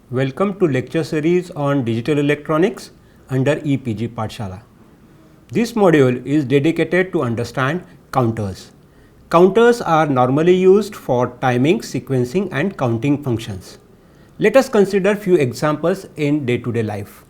Welcome to lecture series on digital electronics under EPG Pathshala. This module is dedicated to understand counters. Counters are normally used for timing, sequencing and counting functions. Let us consider few examples in day-to-day life.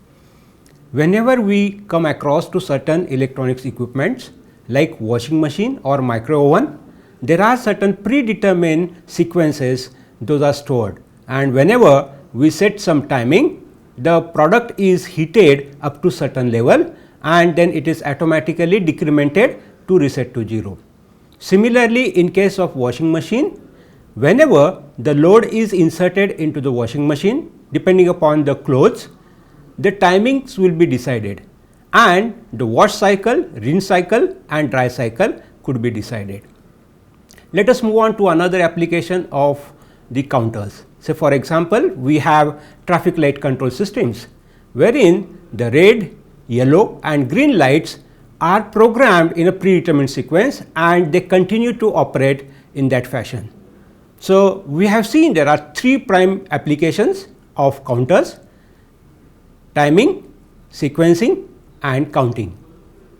Whenever we come across to certain electronics equipments like washing machine or micro oven, there are certain predetermined sequences those are stored, and whenever we set some timing, the product is heated up to certain level and then it is automatically decremented to reset to 0. Similarly, in case of washing machine, whenever the load is inserted into the washing machine, depending upon the clothes, the timings will be decided and the wash cycle, rinse cycle and dry cycle could be decided. Let us move on to another application of the counters. Say for example, we have traffic light control systems wherein the red, yellow and green lights are programmed in a predetermined sequence and they continue to operate in that fashion. So, we have seen there are three prime applications of counters: timing, sequencing and counting.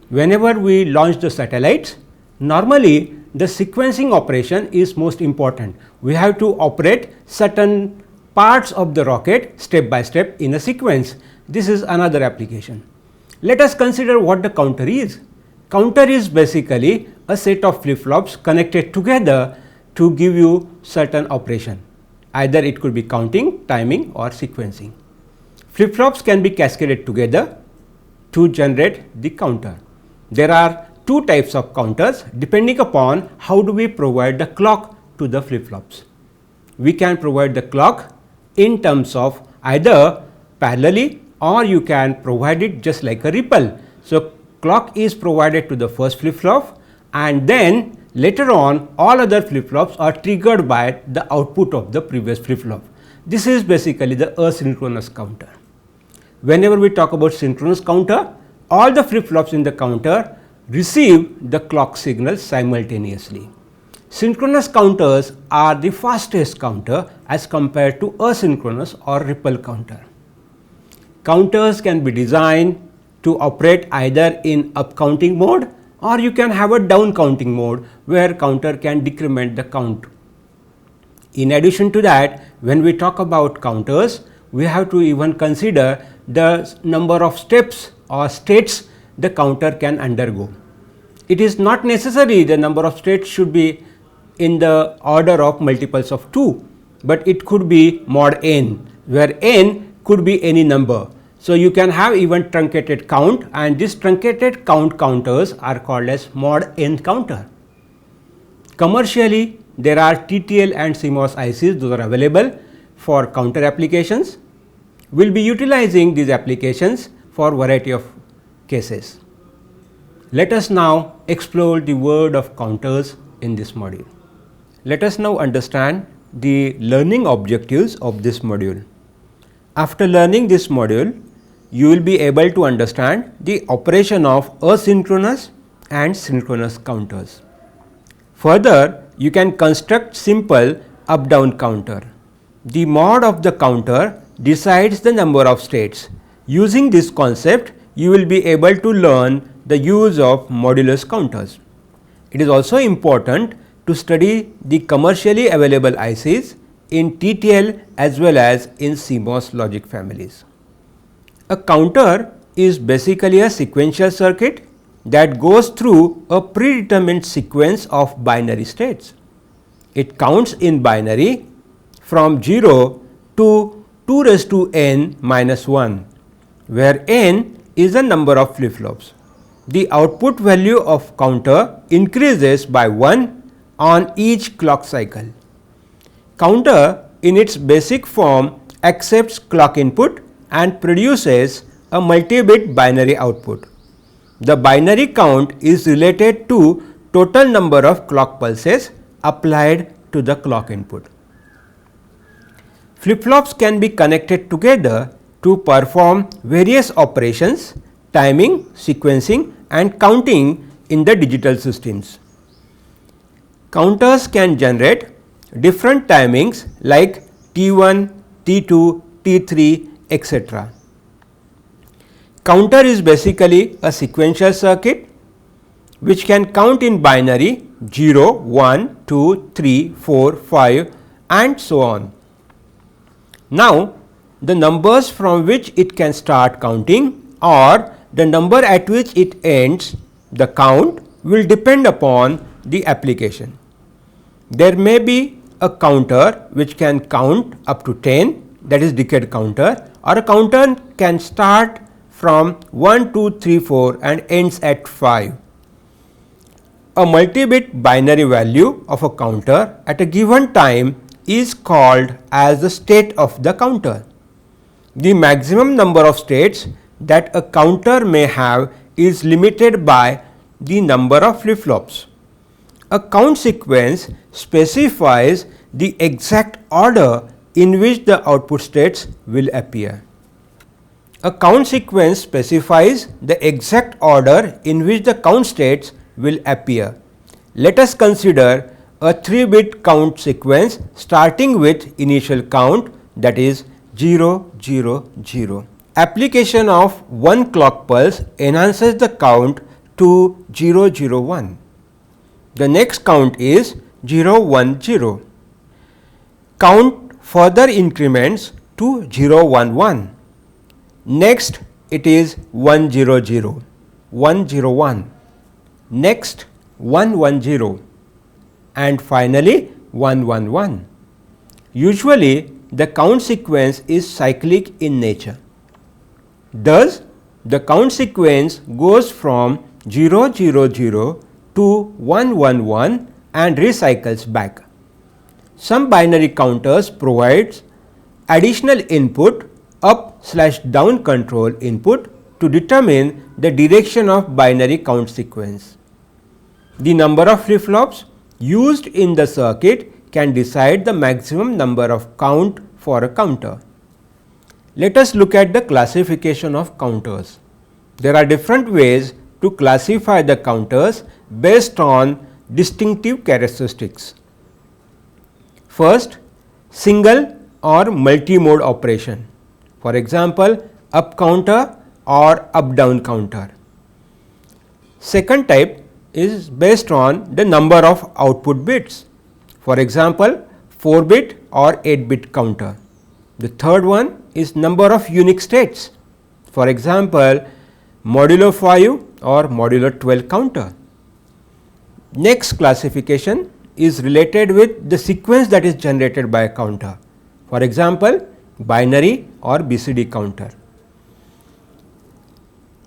Whenever we launch the satellites, normally the sequencing operation is most important. We have to operate certain parts of the rocket step by step in a sequence. This is another application. Let us consider what the counter is. Counter is basically a set of flip-flops connected together to give you certain operation. Either it could be counting, timing or sequencing. Flip-flops can be cascaded together to generate the counter. There are two types of counters depending upon how do we provide the clock to the flip-flops. We can provide the clock in terms of either parallelly or you can provide it just like a ripple. So, clock is provided to the first flip-flop and then later on all other flip-flops are triggered by the output of the previous flip-flop. This is basically the asynchronous counter. Whenever we talk about synchronous counter, all the flip-flops in the counter receive the clock signal simultaneously. Synchronous counters are the fastest counter as compared to asynchronous or ripple counter. Counters can be designed to operate either in up counting mode or you can have a down counting mode where counter can decrement the count. In addition to that, when we talk about counters, we have to even consider the number of steps or states the counter can undergo. It is not necessary the number of states should be in the order of multiples of 2, but it could be mod n, where n could be any number. So, you can have even truncated count and this truncated count counters are called as mod n counter. Commercially, there are TTL and CMOS ICs, those are available for counter applications. We will be utilizing these applications for variety of cases. Let us now explore the world of counters in this module. Let us now understand the learning objectives of this module. After learning this module, you will be able to understand the operation of asynchronous and synchronous counters. Further, you can construct simple up-down counter. The mod of the counter decides the number of states. Using this concept, you will be able to learn the use of modulus counters. It is also important to study the commercially available ICs in TTL as well as in CMOS logic families. A counter is basically a sequential circuit that goes through a predetermined sequence of binary states. It counts in binary from 0 to 2 raised to n minus 1, where n is the number of flip-flops. The output value of counter increases by 1 on each clock cycle. Counter in its basic form accepts clock input and produces a multi-bit binary output. The binary count is related to total number of clock pulses applied to the clock input. Flip-flops can be connected together to perform various operations, timing, sequencing and counting in the digital systems. Counters can generate different timings like T1, T2, T3, etc. Counter is basically a sequential circuit which can count in binary 0, 1, 2, 3, 4, 5 and so on. Now, the numbers from which it can start counting or the number at which it ends the count will depend upon the application. There may be a counter which can count up to 10, that is decade counter, or a counter can start from 1, 2, 3, 4 and ends at 5. A multi-bit binary value of a counter at a given time is called as the state of the counter. The maximum number of states that a counter may have is limited by the number of flip-flops. A count sequence specifies the exact order in which the output states will appear. A count sequence specifies the exact order in which the count states will appear. Let us consider a 3-bit count sequence starting with initial count, that is 0, 0, 0. Application of one clock pulse enhances the count to 0, 0, 1. The next count is 0, 1, 0. Count further increments to 0, 1, 1. Next it is 1, 0, 0, 1, 0, 1. Next 1, 1, 0 and finally 1, 1, 1. Usually the count sequence is cyclic in nature. Thus, the count sequence goes from 0, 0, 0 to 1, 1, 1 and recycles back. Some binary counters provides additional input up/down control input to determine the direction of binary count sequence. The number of flip-flops used in the circuit can decide the maximum number of count for a counter. Let us look at the classification of counters. There are different ways to classify the counters based on distinctive characteristics. First, single or multi-mode operation, for example, up counter or up down counter. Second type is based on the number of output bits, for example, 4-bit or 8-bit counter. The third one is number of unique states, for example, modulo 5 or modulo 12 counter. Next classification is related with the sequence that is generated by a counter, for example, binary or BCD counter.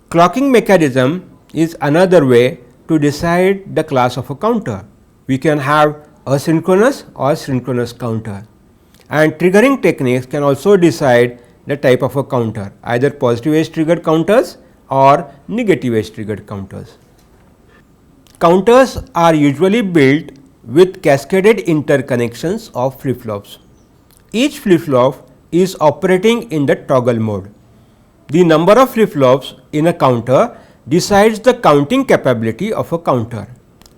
Clocking mechanism is another way to decide the class of a counter. We can have asynchronous or synchronous counter, and triggering techniques can also decide the type of a counter, either positive edge triggered counters or negative edge triggered counters. Counters are usually built with cascaded interconnections of flip-flops. Each flip-flop is operating in the toggle mode. The number of flip-flops in a counter decides the counting capability of a counter.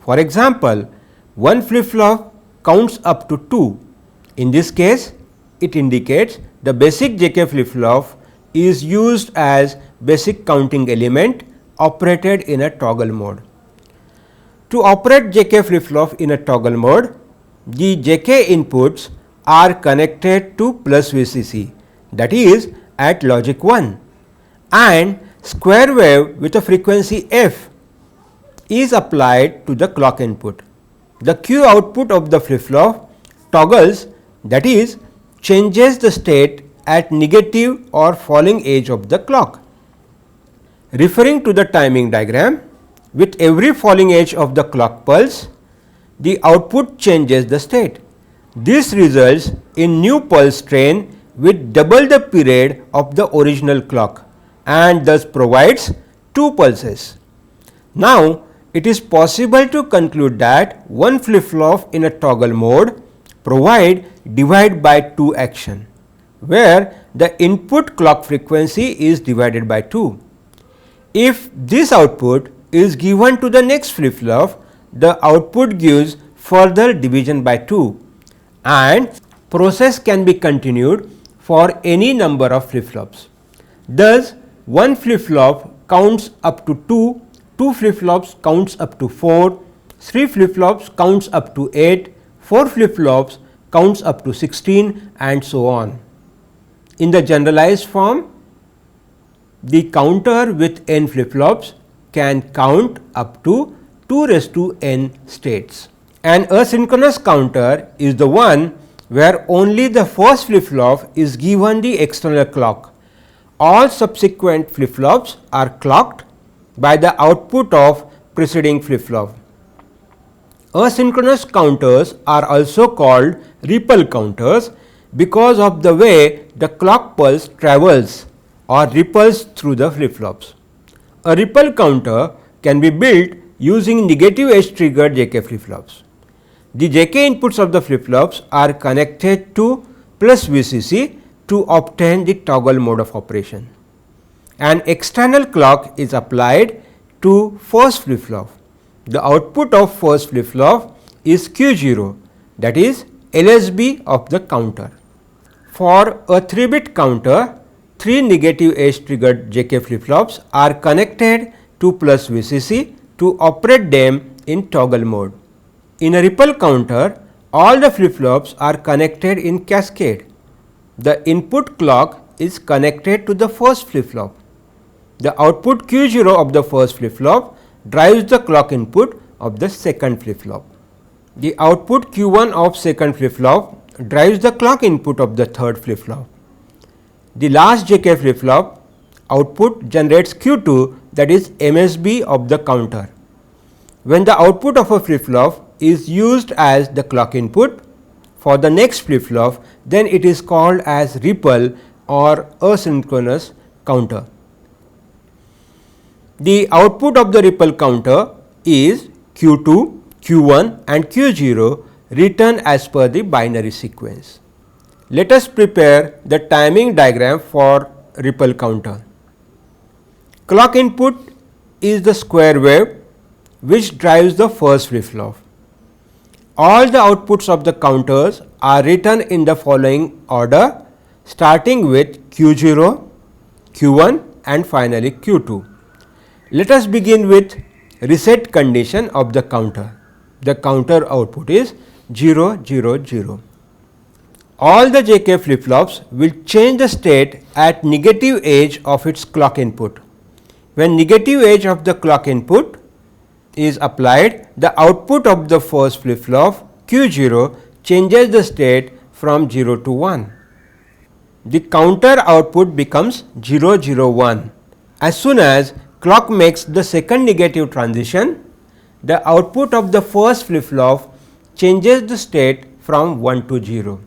For example, one flip-flop counts up to 2. In this case, it indicates the basic JK flip-flop is used as basic counting element operated in a toggle mode. To operate JK flip-flop in a toggle mode, the JK inputs are connected to plus VCC, that is at logic 1, and square wave with a frequency f is applied to the clock input. The Q output of the flip-flop toggles, that is changes the state at negative or falling edge of the clock. Referring to the timing diagram, with every falling edge of the clock pulse, the output changes the state. This results in new pulse train with double the period of the original clock and thus provides 2 pulses. Now, it is possible to conclude that one flip-flop in a toggle mode provide divide by 2 action, where the input clock frequency is divided by 2. If this output is given to the next flip-flop, the output gives further division by 2 and process can be continued for any number of flip-flops. Thus, one flip-flop counts up to 2, 2 flip-flops counts up to 4, 3 flip-flops counts up to 8, 4 flip-flops counts up to 16 and so on. In the generalized form, the counter with n flip-flops can count up to 2 raised to n states. An asynchronous counter is the one where only the first flip-flop is given the external clock. All subsequent flip-flops are clocked by the output of preceding flip-flop. Asynchronous counters are also called ripple counters because of the way the clock pulse travels or ripples through the flip-flops. A ripple counter can be built using negative edge triggered JK flip-flops. The JK inputs of the flip-flops are connected to plus VCC to obtain the toggle mode of operation. An external clock is applied to first flip-flop. The output of first flip-flop is Q0, that is LSB of the counter. For a 3-bit counter, 3 negative edge triggered JK flip-flops are connected to plus VCC to operate them in toggle mode. In a ripple counter, all the flip-flops are connected in cascade. The input clock is connected to the first flip-flop. The output Q0 of the first flip-flop drives the clock input of the second flip-flop. The output Q1 of second flip-flop drives the clock input of the third flip-flop. The last JK flip-flop output generates Q2, that is MSB of the counter. When the output of a flip-flop is used as the clock input for the next flip-flop, then it is called as ripple or asynchronous counter. The output of the ripple counter is Q2, Q1 and Q0 written as per the binary sequence. Let us prepare the timing diagram for ripple counter. Clock input is the square wave which drives the first flip-flop. All the outputs of the counters are written in the following order, starting with Q0, Q1 and finally Q2. Let us begin with reset condition of the counter. The counter output is 0 0 0. All the JK flip-flops will change the state at negative edge of its clock input. When negative edge of the clock input is applied, the output of the first flip-flop Q0 changes the state from 0 to 1. The counter output becomes 0 0 1. As soon as clock makes the second negative transition, the output of the first flip-flop changes the state from 1 to 0.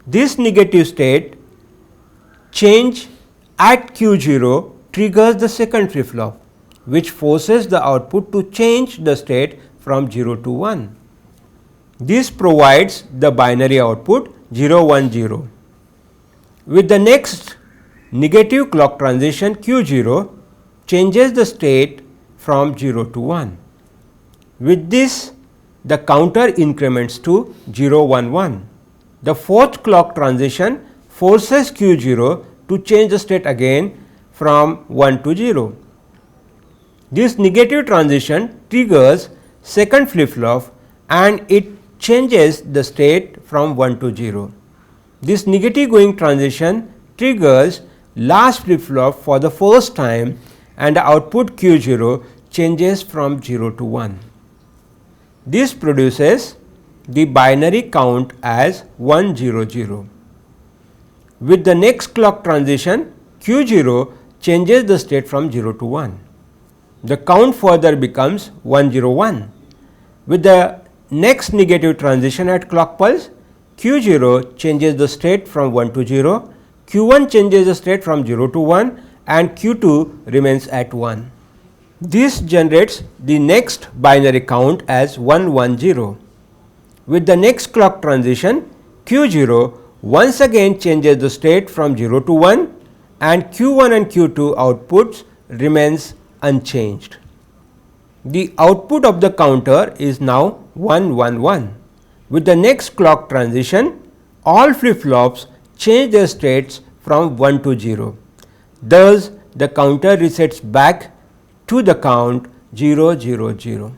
This negative state change at Q0 triggers the second flip-flop, which forces the output to change the state from 0 to 1. This provides the binary output 0 1 0. With the next negative clock transition Q0 changes the state from 0 to 1. With this, the counter increments to 0 1 1. The fourth clock transition forces Q0 to change the state again from 1 to 0. This negative transition triggers second flip-flop and it changes the state from 1 to 0. This negative going transition triggers last flip-flop for the first time and the output Q0 changes from 0 to 1. This produces the binary count as 1 0 0. With the next clock transition Q0 changes the state from 0 to 1. The count further becomes 1 0 1. With the next negative transition at clock pulse, Q0 changes the state from 1 to 0, Q1 changes the state from 0 to 1 and Q2 remains at 1. This generates the next binary count as 1 1 0. With the next clock transition, Q0 once again changes the state from 0 to 1 and Q1 and Q2 outputs remains unchanged. The output of the counter is now 1 1 1. With the next clock transition, all flip-flops change their states from 1 to 0. Thus, the counter resets back to the count 0 0 0.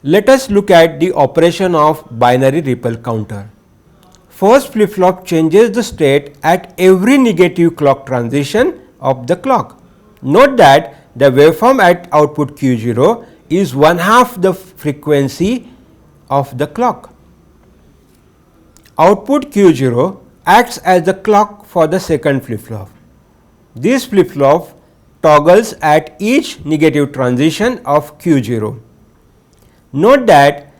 Let us look at the operation of binary ripple counter. First flip flop changes the state at every negative clock transition of the clock. Note that the waveform at output Q0 is 1/2 the frequency of the clock. Output Q0 acts as the clock for the second flip flop. This flip flop toggles at each negative transition of Q0. Note that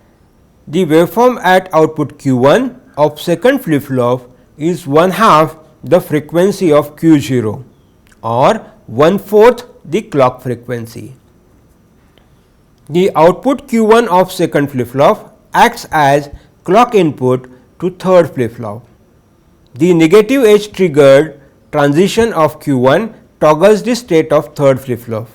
the waveform at output Q1 of second flip flop is 1/2 the frequency of Q0 or 1/4 the clock frequency. The output Q1 of second flip flop acts as clock input to third flip flop. The negative edge triggered transition of Q1 toggles the state of third flip flop.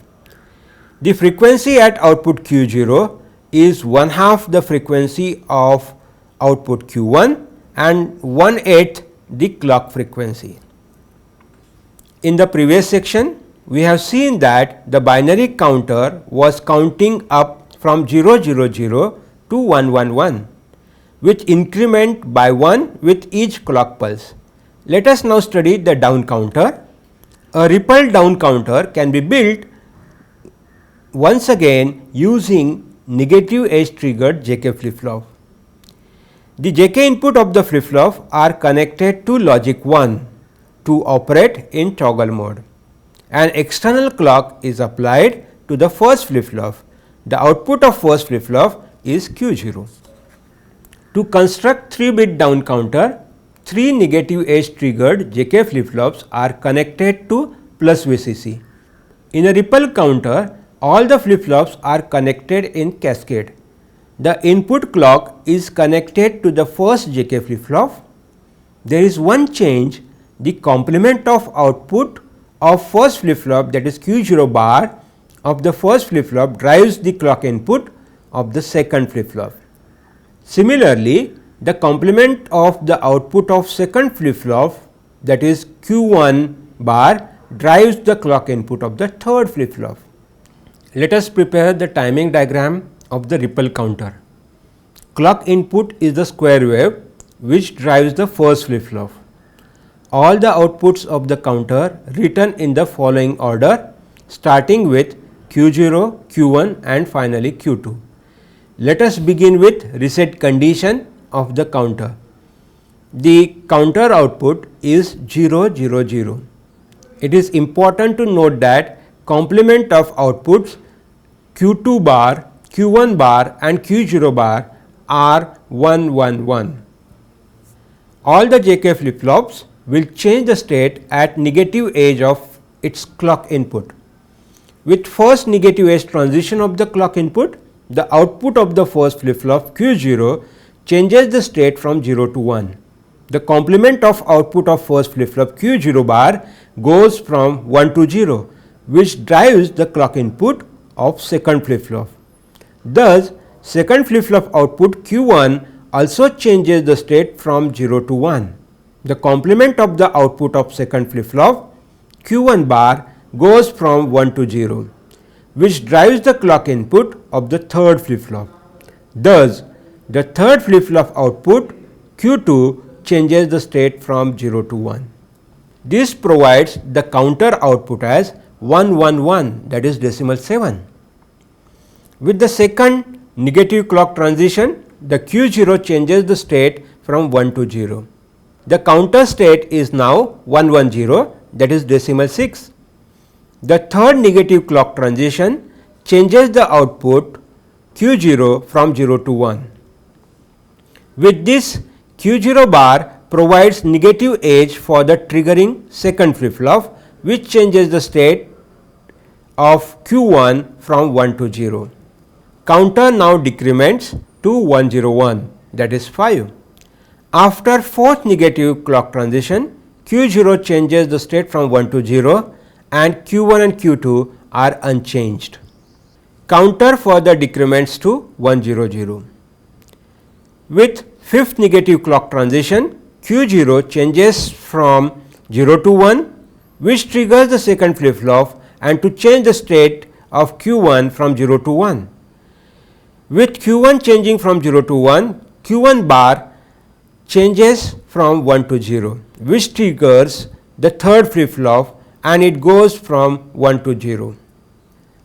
The frequency at output Q0 is 1/2 the frequency of output Q1 and 1/8 the clock frequency. In the previous section, we have seen that the binary counter was counting up from 0 0 0 to 1 1 1, which increment by 1 with each clock pulse. Let us now study the down counter. A ripple down counter can be built once again using negative edge triggered JK flip flop. The JK input of the flip flop are connected to logic 1 to operate in toggle mode. An external clock is applied to the first flip flop. The output of first flip flop is Q0. To construct 3-bit down counter, 3 negative edge triggered JK flip flops are connected to plus VCC. In a ripple counter, all the flip flops are connected in cascade. The input clock is connected to the first JK flip flop. There is one change: the complement of output of first flip flop, that is Q0 bar of the first flip flop, drives the clock input of the second flip flop. Similarly, the complement of the output of second flip flop, that is Q1 bar, drives the clock input of the third flip flop. Let us prepare the timing diagram of the ripple counter. Clock input is the square wave which drives the first flip flop. All the outputs of the counter written in the following order, starting with Q0, Q1 and finally Q2. Let us begin with reset condition of the counter. The counter output is 0 0 0. It is important to note that complement of outputs Q2 bar, Q1 bar and Q0 bar are 1 1 1. All the JK flip flops will change the state at negative edge of its clock input. With first negative edge transition of the clock input, the output of the first flip flop Q0 changes the state from 0 to 1. The complement of output of first flip flop Q0 bar goes from 1 to 0, which drives the clock input of second flip flop. Thus, second flip flop output Q1 also changes the state from 0 to 1. The complement of the output of second flip flop Q1 bar goes from 1 to 0, which drives the clock input of the third flip flop. Thus, the third flip flop output Q2 changes the state from 0 to 1. This provides the counter output as 111, that is decimal 7. With the second negative clock transition, the Q0 changes the state from 1 to 0. The counter state is now 110, that is decimal 6. The third negative clock transition changes the output Q0 from 0 to 1. With this, Q0 bar provides negative edge for the triggering second flip flop, which changes the state of Q1 from 1 to 0. Counter now decrements to 101, that is 5. After fourth negative clock transition, Q0 changes the state from 1 to 0 and Q1 and Q2 are unchanged. Counter further decrements to 100. With fifth negative clock transition, Q0 changes from 0 to 1, which triggers the second flip flop and to change the state of Q1 from 0 to 1. With Q1 changing from 0 to 1, Q1 bar changes from 1 to 0, which triggers the third flip flop and it goes from 1 to 0.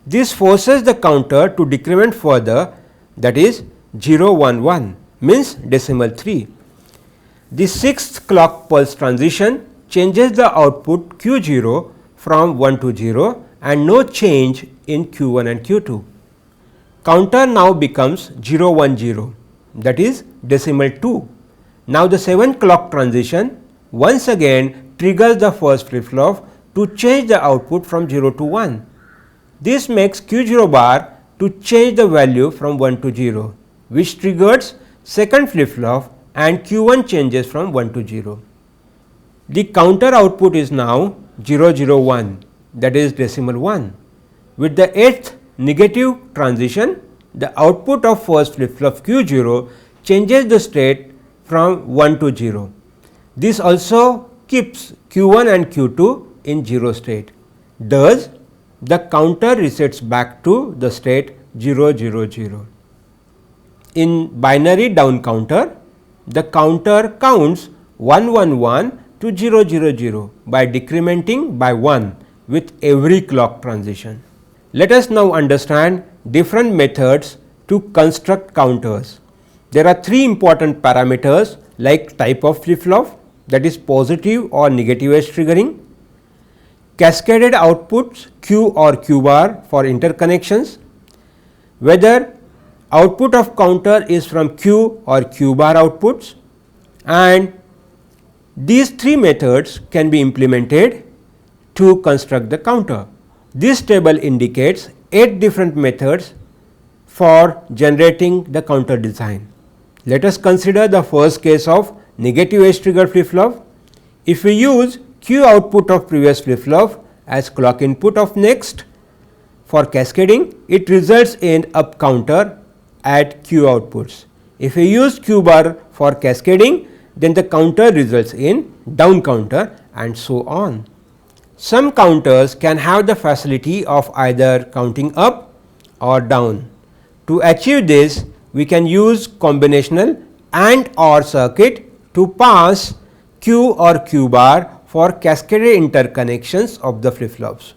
This forces the counter to decrement further, that is 0 1 1 means decimal 3. The sixth clock pulse transition changes the output Q0 from 1 to 0 and no change in Q1 and Q2. Counter now becomes 0 1 0, that is decimal 2. Now the 7th clock transition once again triggers the first flip flop to change the output from 0 to 1. This makes Q0 bar to change the value from 1 to 0, which triggers second flip flop and Q1 changes from 1 to 0. The counter output is now 0 0 1, that is decimal 1. With the 8th negative transition, the output of first flip flop Q0 changes the state from 1 to 0. This also keeps Q1 and Q2 in 0 state. Thus, the counter resets back to the state 0 0 0. In binary down counter, the counter counts 1 1 1 to 0 0 0 by decrementing by 1 with every clock transition. Let us now understand different methods to construct counters. There are three important parameters like type of flip flop, that is positive or negative edge triggering, cascaded outputs Q or Q bar for interconnections, whether output of counter is from Q or Q bar outputs, and these three methods can be implemented to construct the counter. This table indicates 8 different methods for generating the counter design. Let us consider the first case of negative edge trigger flip flop. If we use Q output of previous flip flop as clock input of next for cascading, it results in up counter at Q outputs. If we use Q bar for cascading, then the counter results in down counter and so on. Some counters can have the facility of either counting up or down. To achieve this, we can use combinational AND OR circuit to pass Q or Q bar for cascaded interconnections of the flip flops.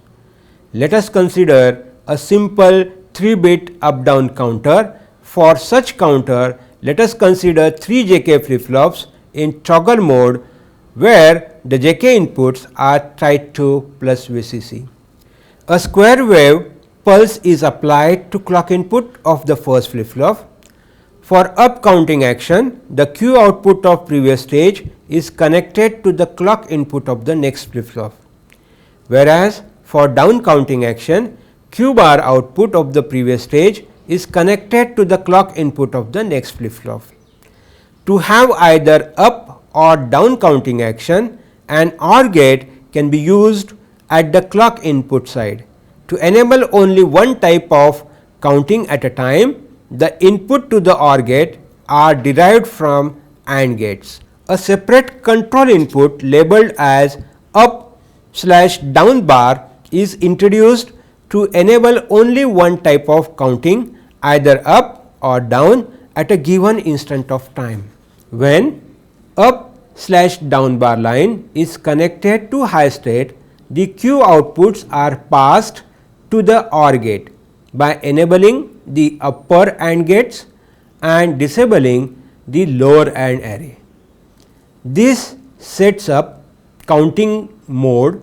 Let us consider a simple 3-bit up down counter. For such counter, let us consider 3 JK flip flops in toggle mode where the JK inputs are tied to plus VCC. A square wave pulse is applied to clock input of the first flip flop. For up counting action, the Q output of previous stage is connected to the clock input of the next flip flop, whereas for down counting action, Q bar output of the previous stage is connected to the clock input of the next flip flop. To have either up or down counting action, an OR gate can be used at the clock input side. To enable only one type of counting at a time, the input to the OR gate are derived from AND gates. A separate control input labeled as up/down bar is introduced to enable only one type of counting, either up or down at a given instant of time. When up/down bar line is connected to high state, the Q outputs are passed to the OR gate by enabling the upper AND gates and disabling the lower AND array. This sets up counting mode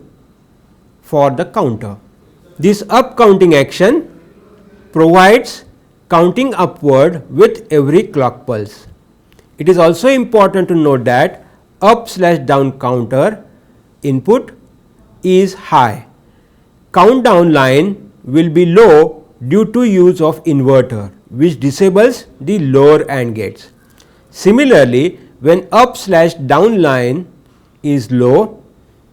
for the counter. This up counting action provides counting upward with every clock pulse. It is also important to note that up/down counter input is high. Countdown line will be low due to use of inverter, which disables the lower AND gates. Similarly, when up/down line is low,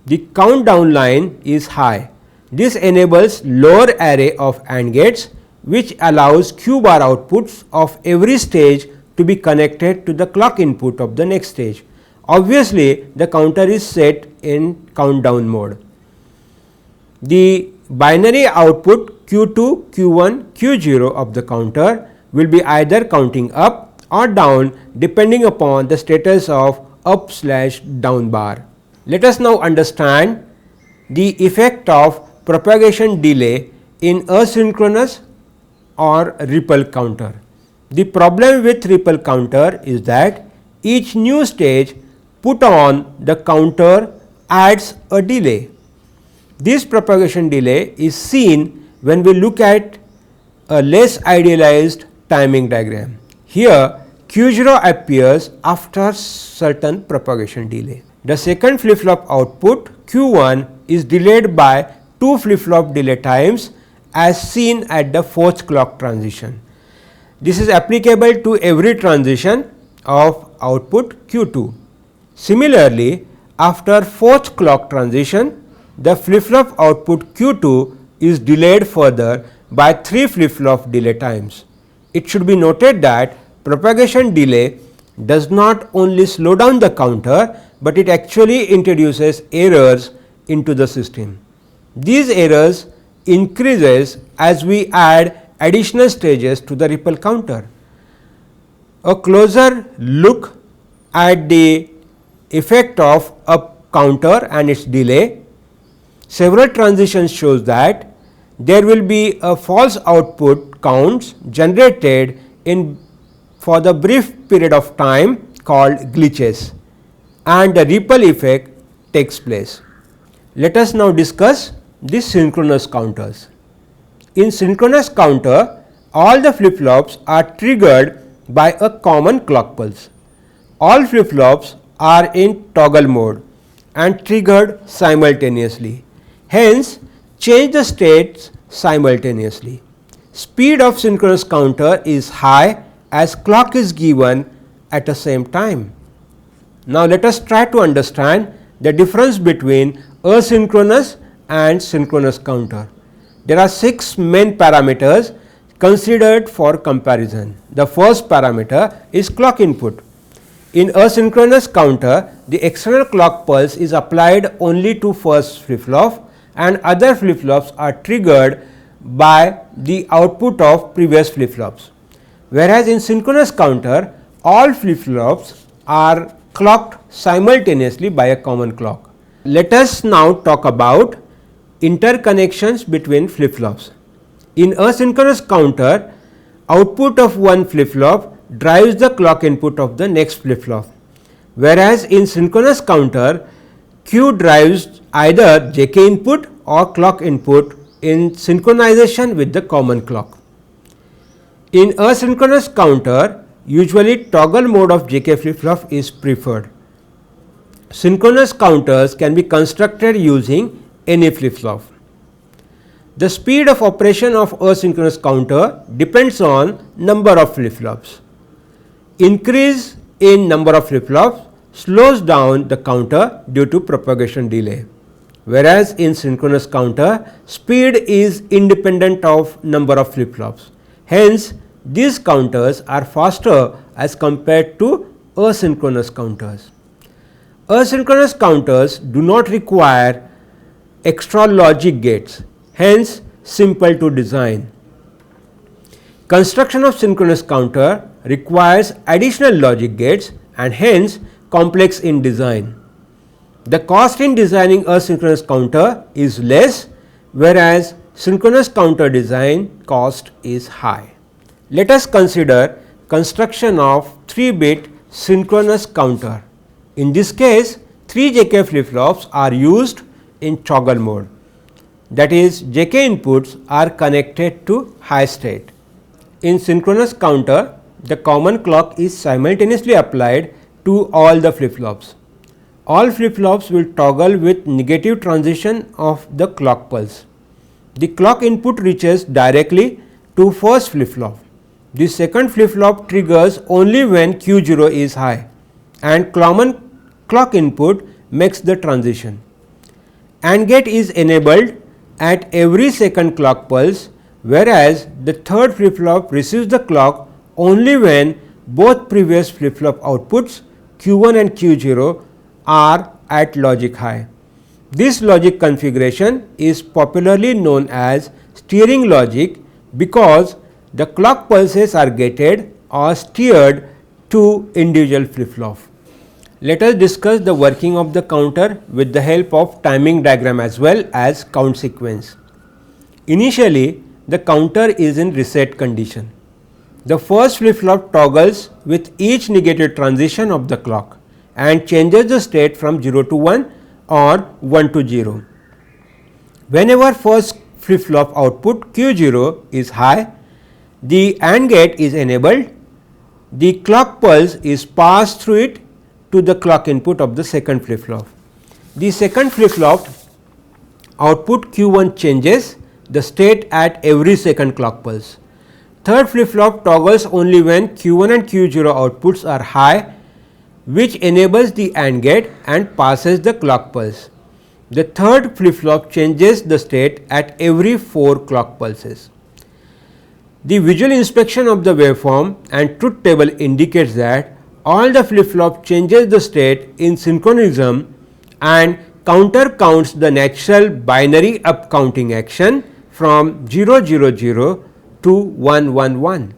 the countdown line is high. This enables lower array of AND gates, which allows Q bar outputs of every stage to be connected to the clock input of the next stage. Obviously, the counter is set in countdown mode. The binary output Q2, Q1, Q0 of the counter will be either counting up or down depending upon the status of up/down bar. Let us now understand the effect of propagation delay in asynchronous or ripple counter. The problem with ripple counter is that each new stage put on the counter adds a delay. This propagation delay is seen when we look at a less idealized timing diagram. Here Q0 appears after certain propagation delay. The second flip flop output Q1 is delayed by 2 flip flop delay times as seen at the 4th clock transition. This is applicable to every transition of output Q2. Similarly, after 4th clock transition, the flip flop output Q2 is delayed further by 3 flip flop delay times. It should be noted that propagation delay does not only slow down the counter, but it actually introduces errors into the system. These errors increases as we add additional stages to the ripple counter. A closer look at the effect of up counter and its delay. Several transitions shows that there will be a false output counts generated in for the brief period of time called glitches, and the ripple effect takes place. Let us now discuss the synchronous counters. In synchronous counter, all the flip flops are triggered by a common clock pulse. All flip flops are in toggle mode and triggered simultaneously. Hence, change the states simultaneously. Speed of synchronous counter is high as clock is given at the same time. Now, let us try to understand the difference between asynchronous and synchronous counter. There are 6 main parameters considered for comparison. The first parameter is clock input. In asynchronous counter, the external clock pulse is applied only to first flip flop and other flip flops are triggered by the output of previous flip flops. Whereas in synchronous counter, all flip flops are clocked simultaneously by a common clock. Let us now talk about interconnections between flip flops. In asynchronous counter, output of one flip flop drives the clock input of the next flip flop, whereas in synchronous counter, Q drives either JK input or clock input in synchronization with the common clock. In asynchronous counter, usually toggle mode of JK flip flop is preferred. Synchronous counters can be constructed using any flip flop. The speed of operation of asynchronous counter depends on number of flip flops. Increase in number of flip flops slows down the counter due to propagation delay, whereas in synchronous counter speed is independent of number of flip flops. Hence, these counters are faster as compared to asynchronous counters. Asynchronous counters do not require extra logic gates, hence simple to design. Construction of synchronous counter requires additional logic gates and hence complex in design. The cost in designing asynchronous counter is less, whereas synchronous counter design cost is high. Let us consider construction of 3-bit synchronous counter. In this case, 3 JK flip flops are used in toggle mode, that is JK inputs are connected to high state. In synchronous counter, the common clock is simultaneously applied to all the flip flops. All flip flops will toggle with negative transition of the clock pulse. The clock input reaches directly to first flip flop. The second flip flop triggers only when Q0 is high and common clock input makes the transition. AND gate is enabled at every second clock pulse, whereas the third flip flop receives the clock only when both previous flip flop outputs Q1 and Q0 are at logic high. This logic configuration is popularly known as steering logic because the clock pulses are gated or steered to individual flip-flop. Let us discuss the working of the counter with the help of timing diagram as well as count sequence. Initially, the counter is in reset condition. The first flip-flop toggles with each negative transition of the clock and changes the state from 0 to 1 or 1 to 0. Whenever first flip-flop output Q0 is high, the AND gate is enabled, the clock pulse is passed through it to the clock input of the second flip-flop. The second flip-flop output Q1 changes the state at every second clock pulse. Third flip-flop toggles only when Q1 and Q0 outputs are high, which enables the AND gate and passes the clock pulse. The third flip-flop changes the state at every 4 clock pulses. The visual inspection of the waveform and truth table indicates that all the flip-flop changes the state in synchronism and counter counts the natural binary up counting action from 0 0 0 to 1 1 1.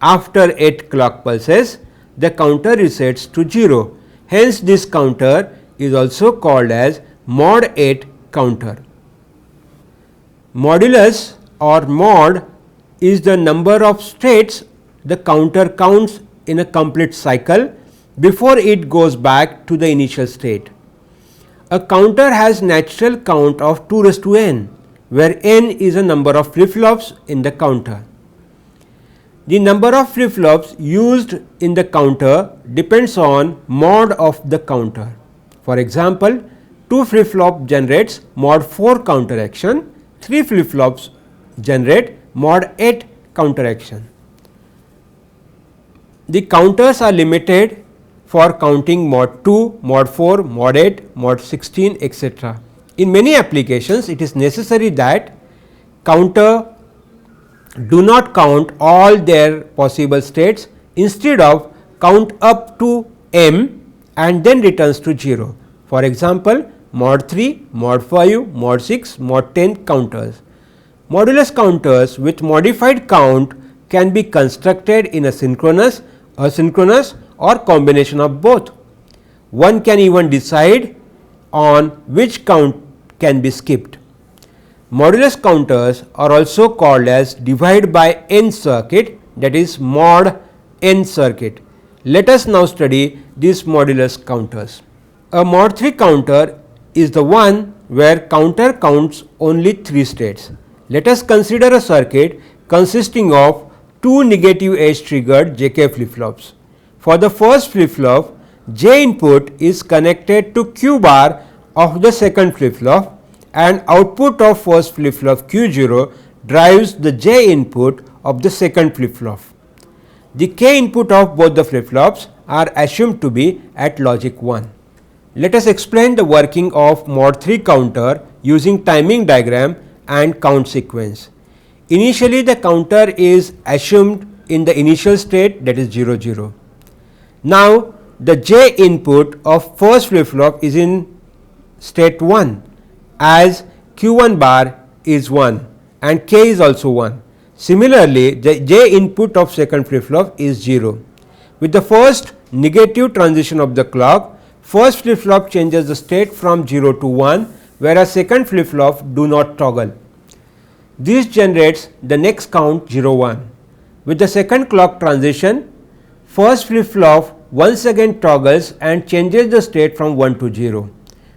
After 8 clock pulses, the counter resets to 0. Hence, this counter is also called as mod 8 counter. Modulus or mod is the number of states the counter counts in a complete cycle before it goes back to the initial state. A counter has natural count of 2 raised to n, where n is a number of flip-flops in the counter. The number of flip-flops used in the counter depends on mod of the counter. For example, 2 flip-flop generates mod 4 counter action, 3 flip-flops generate mod 8 counter action. The counters are limited for counting mod 2, mod 4, mod 8, mod 16, etc. In many applications, it is necessary that counter do not count all their possible states, instead of count up to m and then returns to 0. For example, mod 3, mod 5, mod 6, mod 10 counters. Modulus counters with modified count can be constructed in a synchronous, asynchronous or combination of both. One can even decide on which count can be skipped. Modulus counters are also called as divide by n circuit, that is mod n circuit. Let us now study these modulus counters. A mod 3 counter is the one where counter counts only 3 states. Let us consider a circuit consisting of 2 negative edge triggered JK flip-flops. For the first flip-flop, J input is connected to Q bar of the second flip-flop and output of first flip-flop Q0 drives the J input of the second flip-flop. The K input of both the flip-flops are assumed to be at logic 1. Let us explain the working of mod 3 counter using timing diagram and count sequence. Initially, the counter is assumed in the initial state, that is 0 0. Now, the J input of first flip-flop is in state 1, as Q1 bar is 1 and K is also 1. Similarly, the J input of second flip-flop is 0. With the first negative transition of the clock, first flip-flop changes the state from 0 to 1, whereas second flip-flop do not toggle. This generates the next count 0 1. With the second clock transition, first flip-flop once again toggles and changes the state from 1 to 0,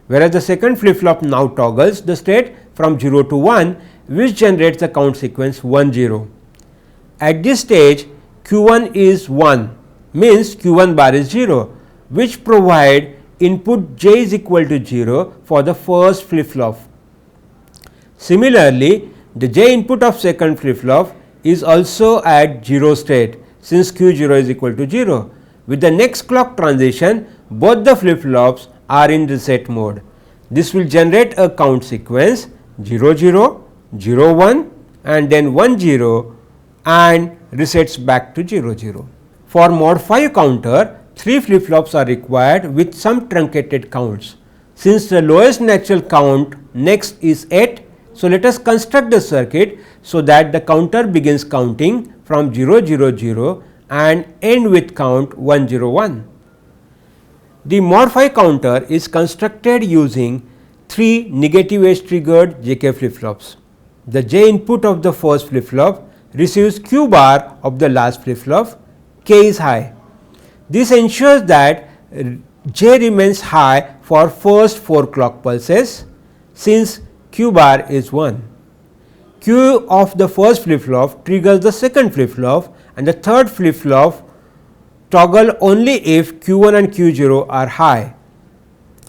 whereas the second flip-flop now toggles the state from 0 to 1, which generates the count sequence 1 0. At this stage, Q1 is 1, means Q1 bar is 0, which provide input J is equal to 0 for the first flip-flop. Similarly, the J input of second flip-flop is also at 0 state, since Q0 is equal to 0. With the next clock transition, both the flip-flops are in reset mode. This will generate a count sequence 0 0, 0 1 and then 1 0 and resets back to 0 0. For mod 5 counter, 3 flip-flops are required with some truncated counts. Since the lowest natural count next is 8, so let us construct the circuit so that the counter begins counting from 0 0 0 and end with count 1 0 1. The mod 5 counter is constructed using 3 negative edge triggered JK flip flops. The J input of the first flip flop receives Q bar of the last flip flop, K is high. This ensures that J remains high for first 4 clock pulses since Q bar is 1. Q of the first flip flop triggers the second flip flop and the third flip flop toggle only if Q1 and Q0 are high.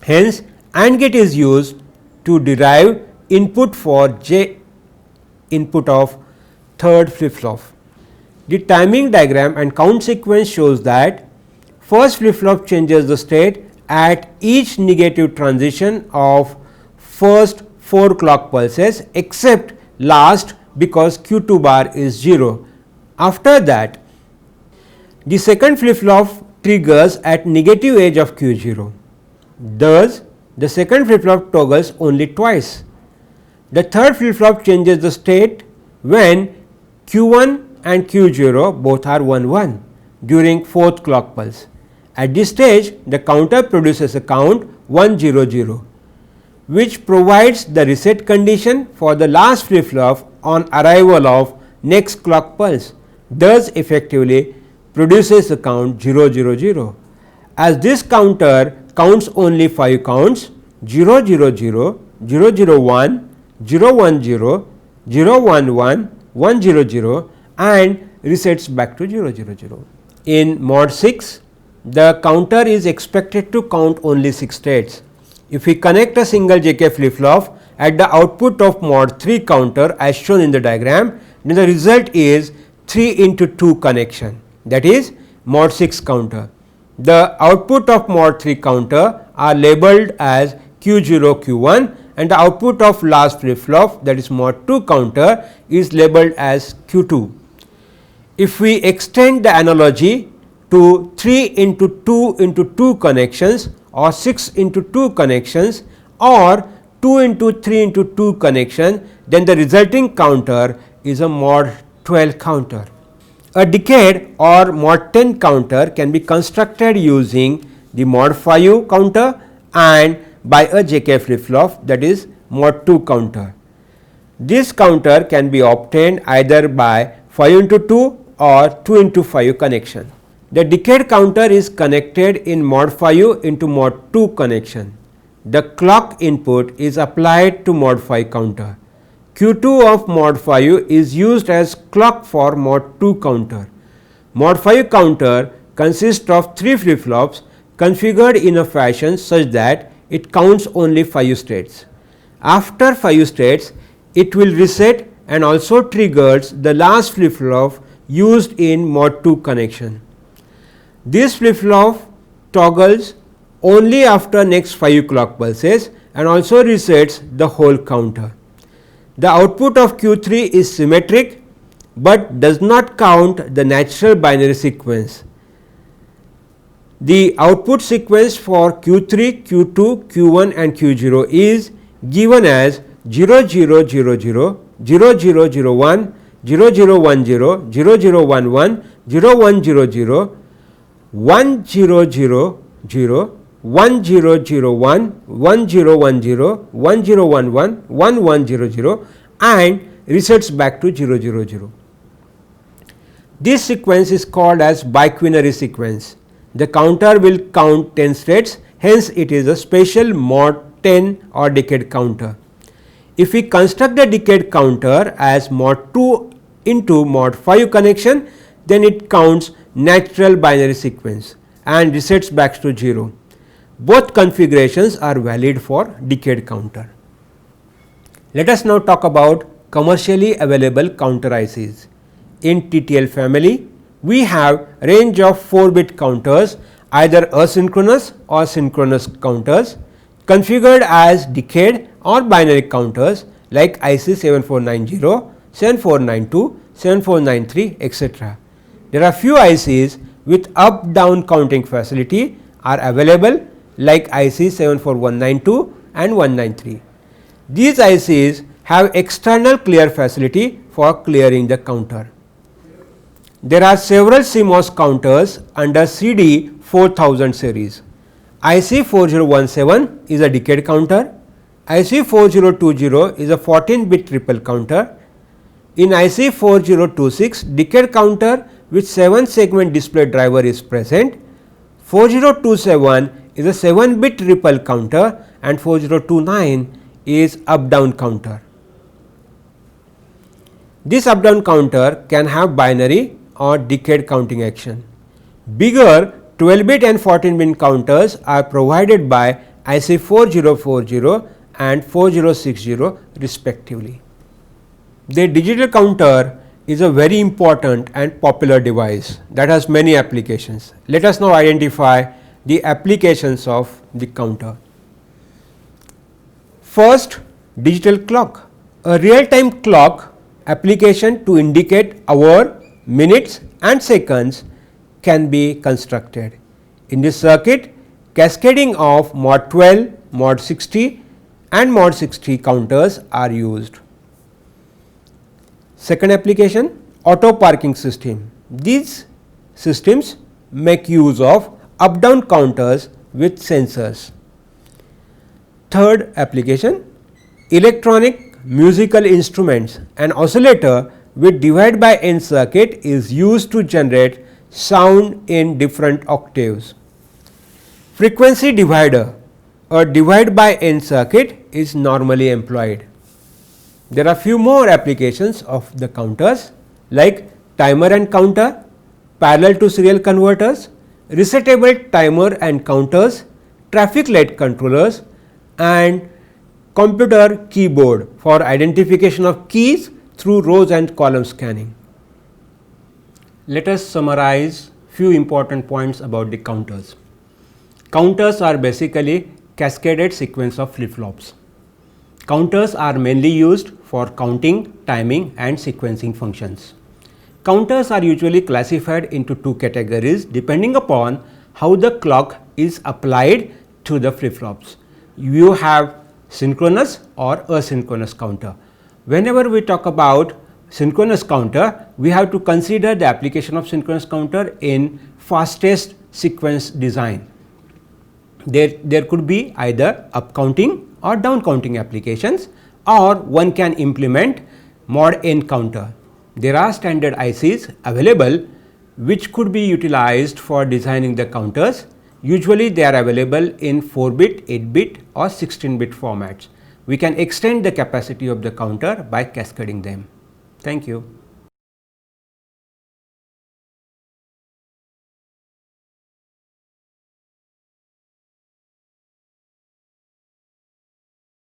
Hence, AND gate is used to derive input for J input of third flip flop. The timing diagram and count sequence shows that first flip flop changes the state at each negative transition of first 4 clock pulses except last because Q2 bar is 0. After that, the second flip flop triggers at negative edge of Q0. Thus, the second flip flop toggles only twice. The third flip flop changes the state when Q1 and Q0 both are 1 1 during 4th clock pulse. At this stage, the counter produces a count 1 0 0, which provides the reset condition for the last flip flop on arrival of next clock pulse, thus effectively produces the count 0 0 0. As this counter counts only 5 counts 0 0 0, 0 0 1, 0 1 0, 0 1 1, 1 0 0 and resets back to 0 0 0. In mod 6, the counter is expected to count only 6 states. If we connect a single JK flip flop at the output of mod 3 counter as shown in the diagram, then the result is 3 into 2 connection, that is mod 6 counter. The output of mod 3 counter are labeled as Q0 Q1 and the output of last flip flop, that is mod 2 counter, is labeled as Q2. If we extend the analogy to 3 into 2 into 2 connections or 6 into 2 connections or 2 into 3 into 2 connection, then the resulting counter is a mod 12 counter. A decade or mod 10 counter can be constructed using the mod 5 counter and by a JK flip flop, that is mod 2 counter. This counter can be obtained either by 5 into 2 or 2 into 5 connection. The decade counter is connected in mod 5 into mod 2 connection. The clock input is applied to mod 5 counter. Q2 of mod 5 is used as clock for mod 2 counter. Mod 5 counter consists of 3 flip flops configured in a fashion such that it counts only 5 states. After 5 states, it will reset and also triggers the last flip flop used in mod 2 connection. This flip flop toggles only after next 5 clock pulses and also resets the whole counter. The output of Q3 is symmetric, but does not count the natural binary sequence. The output sequence for Q3, Q2, Q1 and Q0 is given as 0 0 0 0, 0 0 0 1, 0 0 1 0, 0 0 1 1, 0 1 0 0, 1 0 0 0, 1 0 0 1, 1 0 1 0, 1 0 1 1, 1 1 0 0 and resets back to 0 0 0. This sequence is called as biquinary sequence. The counter will count 10 states, hence it is a special mod 10 or decade counter. If we construct the decade counter as mod 2 into mod 5 connection, then it counts natural binary sequence and resets back to 0. Both configurations are valid for decade counter. Let us now talk about commercially available counter ICs. In TTL family, we have range of 4-bit counters, either asynchronous or synchronous counters configured as decade or binary counters like IC 7490, 7492, 7493 etc. There are few ICs with up down counting facility are available like IC 74192 and 193. These ICs have external clear facility for clearing the counter. There are several CMOS counters under CD 4000 series. IC 4017 is a decade counter, IC 4020 is a 14-bit ripple counter. In IC 4026, decade counter with 7 segment display driver is present. 4027 is a 7-bit ripple counter and 4029 is up down counter. This up down counter can have binary or decade counting action. Bigger 12-bit and 14-bit counters are provided by IC 4040 and 4060 respectively. The digital counter is a very important and popular device that has many applications. Let us now identify the applications of the counter. First, digital clock, a real time clock application to indicate hour, minutes and seconds can be constructed. In this circuit, cascading of mod 12, mod 60 and mod 60 counters are used. Second application, auto parking system. These systems make use of up down counters with sensors. Third application, electronic musical instruments. An oscillator with divide by n circuit is used to generate sound in different octaves. Frequency divider, a divide by n circuit is normally employed. There are few more applications of the counters like timer and counter, parallel to serial converters, resetable timer and counters, traffic light controllers and computer keyboard for identification of keys through rows and column scanning. Let us summarize few important points about the counters. Counters are basically cascaded sequence of flip-flops. Counters are mainly used for counting, timing and sequencing functions. Counters are usually classified into two categories depending upon how the clock is applied to the flip-flops. You have synchronous or asynchronous counter. Whenever we talk about synchronous counter, we have to consider the application of synchronous counter in fastest sequence design. There could be either up counting or down counting applications, or one can implement mod n counter. There are standard ICs available which could be utilized for designing the counters. Usually they are available in 4-bit, 8-bit or 16-bit formats. We can extend the capacity of the counter by cascading them. Thank you.